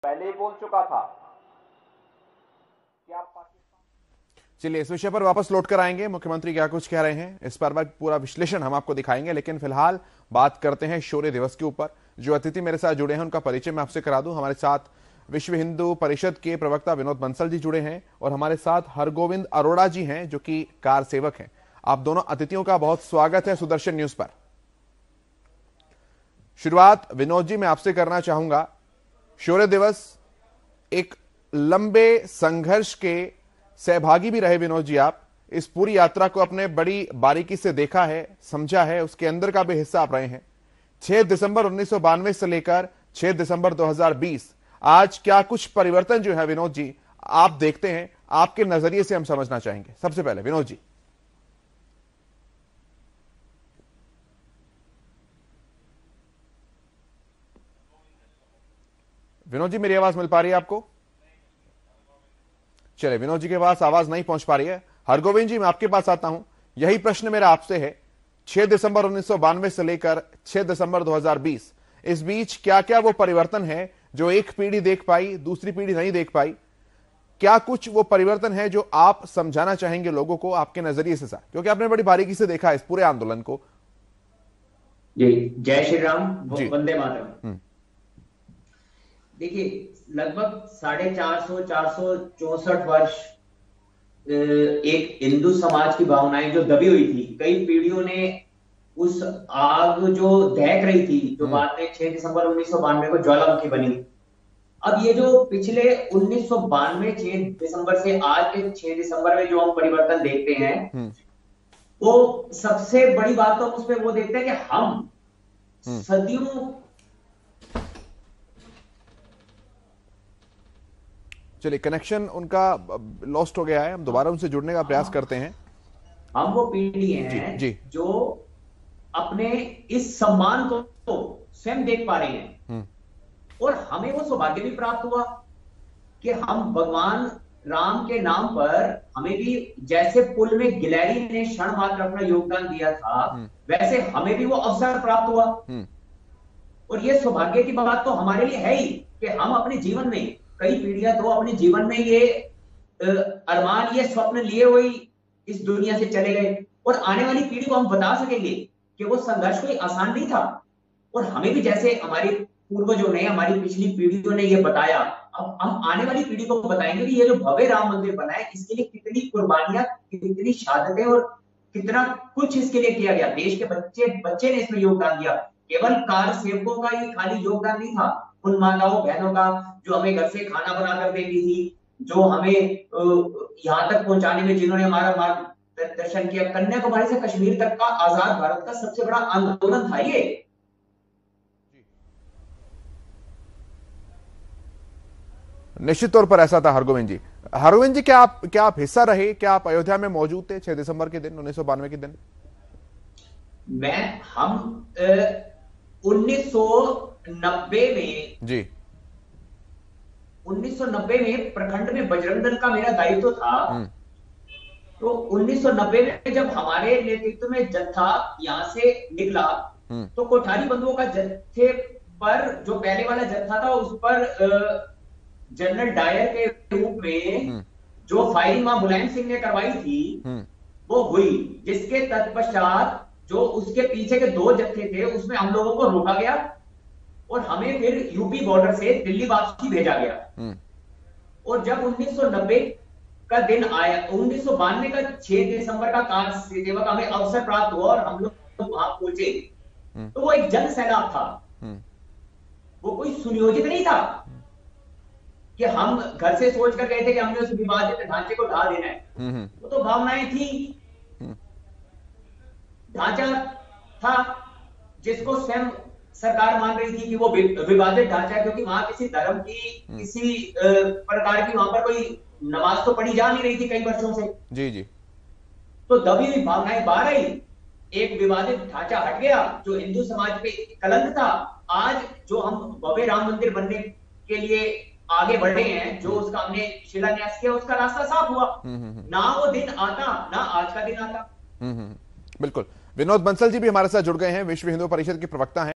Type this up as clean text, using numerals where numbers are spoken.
पहले ही बोल चुका था कि आप पाकिस्तान। चलिए इस विषय पर वापस लौट कर आएंगे, मुख्यमंत्री क्या कुछ कह रहे हैं इस पर पूरा विश्लेषण हम आपको दिखाएंगे। लेकिन फिलहाल बात करते हैं शौर्य दिवस के ऊपर। जो अतिथि मेरे साथ जुड़े हैं उनका परिचय मैं आपसे करा दूं। हमारे साथ विश्व हिंदू परिषद के प्रवक्ता विनोद बंसल जी जुड़े हैं और हमारे साथ हरगोविंद अरोड़ा जी हैं जो कि कार सेवक हैं। आप दोनों अतिथियों का बहुत स्वागत है सुदर्शन न्यूज पर। शुरुआत विनोद जी मैं आपसे करना चाहूंगा। शौर्य दिवस एक लंबे संघर्ष के सहभागी भी रहे विनोद जी। आप इस पूरी यात्रा को अपने बड़ी बारीकी से देखा है, समझा है, उसके अंदर का भी हिस्सा आप रहे हैं। 6 दिसंबर 1992 से लेकर 6 दिसंबर 2020 आज क्या कुछ परिवर्तन जो है विनोद जी आप देखते हैं, आपके नजरिए से हम समझना चाहेंगे। सबसे पहले विनोद जी। विनोद जी मेरी आवाज मिल पा रही है आपको? चले, विनोद जी के पास आवाज नहीं पहुंच पा रही है। हरगोविंद जी मैं आपके पास आता हूं। यही प्रश्न मेरा आपसे है। 6 दिसंबर 1992 से लेकर 6 दिसंबर 2020 इस बीच क्या क्या वो परिवर्तन है जो एक पीढ़ी देख पाई, दूसरी पीढ़ी नहीं देख पाई? क्या कुछ वो परिवर्तन है जो आप समझाना चाहेंगे लोगों को आपके नजरिए से, क्योंकि आपने बड़ी बारीकी से देखा है इस पूरे आंदोलन को। जी, जय श्री राम, जी। वंदे मातरम। देखिए, लगभग 464 वर्ष एक हिंदू समाज की भावनाएं जो दबी हुई थी, कई पीढ़ियों ने उस आग जो दहक रही थी, जो बाद में 6 दिसंबर 1992 को ज्वालामुखी बनी। अब ये जो पिछले 1992 6 दिसंबर से आज के 6 दिसंबर में जो हम परिवर्तन देखते हैं, वो सबसे बड़ी बात तो उस पर वो देखते हैं कि हम सदियों। चलिए, कनेक्शन उनका लॉस्ट हो गया है, हम दोबारा उनसे जुड़ने का प्रयास करते हैं। हम वो पीढ़ी हैं जी। जो अपने इस सम्मान को स्वयं देख पा रहे हैं, और हमें वो सौभाग्य भी प्राप्त हुआ कि हम भगवान राम के नाम पर, हमें भी जैसे पुल में गिलहरी ने क्षण मात्र अपना योगदान दिया था, वैसे हमें भी वो अवसर प्राप्त हुआ। और ये सौभाग्य की बात तो हमारे लिए है ही कि हम अपने जीवन में, कई पीढ़ियां तो अपने जीवन में ये अरमान, ये स्वप्न लिए हुए इस दुनिया से चले गए, और आने वाली पीढ़ी को हम बता सकेंगे कि वो संघर्ष कोई आसान नहीं था। और हमें भी जैसे हमारे पूर्वजों ने, हमारी पिछली पीढ़ियों ने ये बताया, अब हम आने वाली पीढ़ी को बताएंगे कि ये जो भव्य राम मंदिर बना है, इसके लिए कितनी कुर्बानियां, कितनी शहादतें और कितना कुछ इसके लिए किया गया। देश के बच्चे ने इसमें योगदान दिया। केवल कार सेवकों का ये खाली योगदान नहीं था, उन माताओं बहनों का जो हमें घर से खाना बनाकर देती थी, जो हमें यहाँ तक पहुंचाने में जिन्होंने हमारा मार्गदर्शन किया। कन्याकुमारी से कश्मीर तक का आजाद भारत का सबसे बड़ा आंदोलन था ये। निश्चित तौर पर ऐसा था हरगोविंद जी। हरगोविंद जी, क्या आप हिस्सा रहे, क्या आप अयोध्या में मौजूद थे 6 दिसंबर के दिन, 1992 के दिन? हम 1990 में जी, 1990 में प्रखंड में बजरंग दल का मेरा दायित्व था। तो 1990 में जब हमारे नेतृत्व में जत्था यहां से निकला, तो कोठारी बंधुओं का जत्थे पर, जो पहले वाला जत्था था, उस पर जनरल डायर के रूप में जो फायरिंग वहां मुलायम सिंह ने करवाई थी, वो हुई, जिसके तत्पश्चात जो उसके पीछे के 2 जत्थे थे, उसमें हम लोगों को रोका गया और हमें फिर यूपी बॉर्डर से दिल्ली वापसी भेजा गया। और जब 1990 का दिन आया, 1992 का 6 दिसंबर का कार सेवक हमें अवसर प्राप्त हुआ और हम लोग वहां पहुंचे, तो वो एक जन सैलाब था। वो कोई सुनियोजित नहीं था कि हम घर से सोच कर गए थे कि हमने उस विवादित ढांचे को ढा देना है। वो तो भावनाएं थी, ढांचा था जिसको स्वयं सरकार मान रही थी कि वो विवादित ढांचा है, क्योंकि वहां किसी धर्म की, किसी प्रकार की वहां पर कोई नमाज तो पढ़ी जा नहीं रही थी कई वर्षों से। जी। तो दबी हुई भावनाएं बाहर आई, एक विवादित ढांचा हट गया जो हिंदू समाज पे कलंक था। आज जो हम भव्य राम मंदिर बनने के लिए आगे बढ़े हैं, जो उसका हमने शिलान्यास किया, उसका रास्ता साफ हुआ। ना वो दिन आता, ना आज का दिन आता। बिल्कुल। विनोद बंसल जी भी हमारे साथ जुड़ गए हैं, विश्व हिंदू परिषद के प्रवक्ता हैं।